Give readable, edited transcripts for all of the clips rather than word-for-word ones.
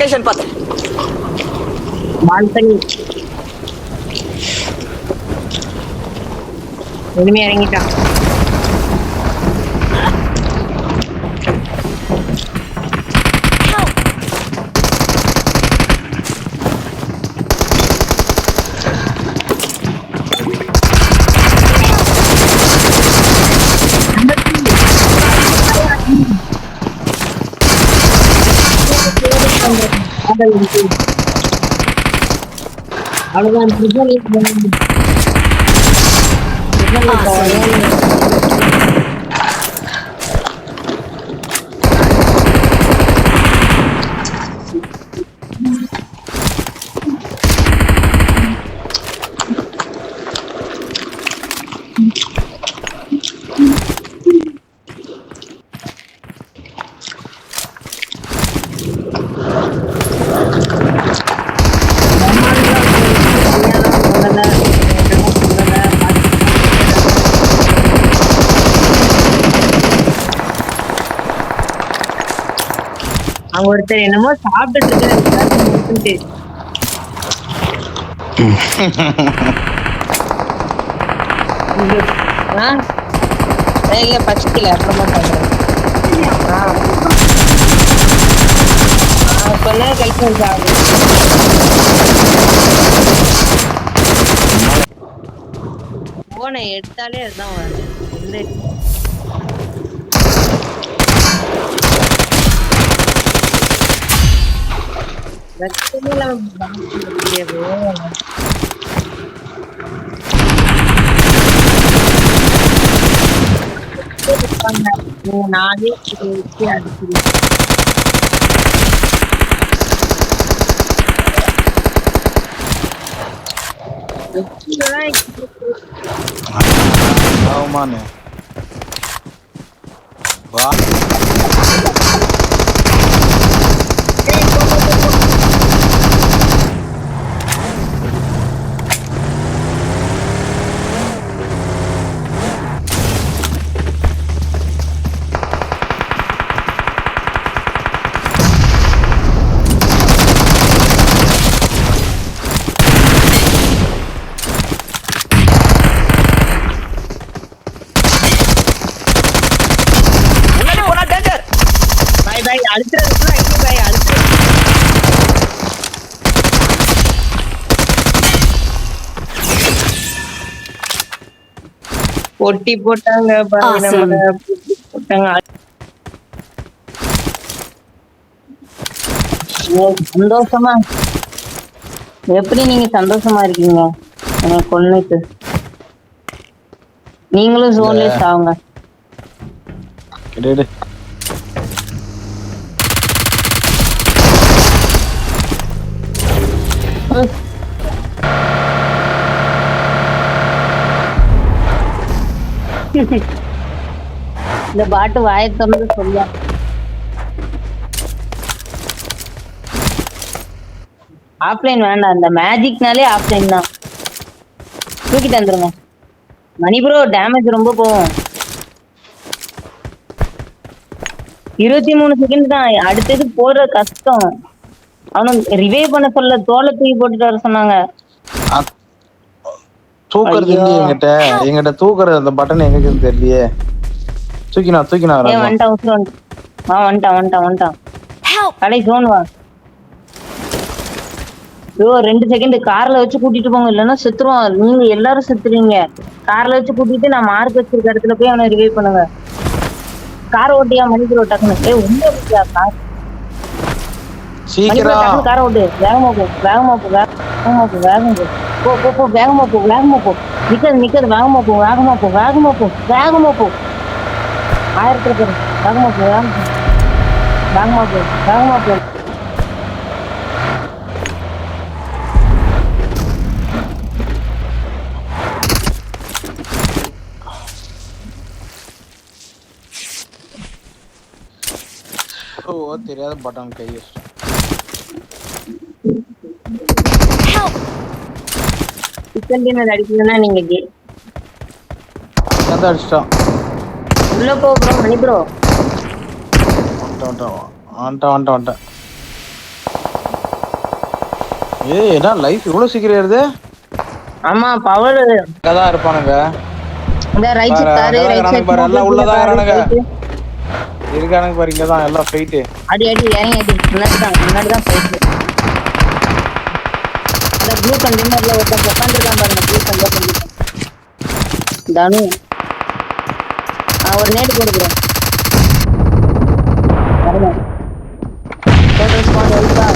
Location பாத்து. Balcony. இனிமே இறங்கிட்டான். அவங்க ஒருத்தர் என்னமோ சாப்பிட்டு பசிக்கல அப்புறமா சொன்ன கழிச்சு போனை எடுத்தாலே அதுதான் வரும். நானே பொட்டி போட்டாங்க சந்தோஷமா. எப்படி நீங்க சந்தோஷமா இருக்கீங்க? எனக்கு கொன்னுட்டு நீங்களும் ஜோன்லேஸ் ஆகுங்க. இந்த பாட்டு வாயை திறந்து சொல்ல. ஆஃப்லைன் வேண்டாம், இந்த மேஜிக்னாலே ஆஃப்லைன் தான். தூக்கிட்டு வந்துருங்க மணி ப்ரோ. டேமேஜ் ரொம்ப போகும். 23 செகண்ட் தான். அடுத்தது போற கஷ்டம். அவனும் ரிவைவ் பண்ண சொல்ல தோலை தூக்கி போட்டுட்டு வர சொன்னாங்க. தூக்குறது எங்கிட்ட தூக்குற அந்த பட்டன் எங்க இருக்குன்னு தெரியலையே. தூக்கினா வந்துட்டான். கடை ஜோன் வா. 2 செகண்ட் கார்ல வச்சு கூட்டிட்டு போங்க, இல்லன்னா செத்துருவான். நீங்க எல்லாரும் செத்துறீங்க. கார்ல வச்சு கூட்டிட்டு நான் மார்க் வச்சிருக்க இடத்துல போய் அவனை ரிவைவ் பண்ணுங்க. கார் ஓட்டியா மணிக்கு டக்குனு ஒண்ணு ஓட்டியா கார் சீக்கிரம் காரை ஓட்டு. வேகமா போ. நிக்காது. வேகமா போ. 1000 பேர் வேகமா போ. தெரியாத பட்டன் கை அடிக்கணும்னா நீங்க அடிச்சிட்டான். உள்ள போ ப்ரோ. மணி ப்ரோ வந்துட்டேன். ஏய் என்ன லைஃப் இவ்வளவு சீக்கிரம் ஏறுது? ஆமா பவர். அங்கதான் இருப்பானுங்க. இந்த ரைட் பாரு, சைடு காரு, அங்கதான் ரைட் இருக்கானுங்க பாரு, சைடு எல்லாம் உள்ளதான் காரு, இருக்கானுங்க. right. இருக்கானுங்க பாரு, இங்கதான் எல்லாம் ஃபைட்டு. அடி அடி இறங்கி அடி. முன்னாடிதான் போயிட்டு. அந்த ப்ளூ கண்டெய்னர்ல ஒருத்தன் உட்காந்துருக்கான் பாருங்க. ப்ளூ கண்டெய்னர் தனு. ஒரு நேடு போடுகிறேன். டோட்டல் ஸ்குவாட் இருக்கா?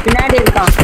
பின்னாடி இருக்கான்.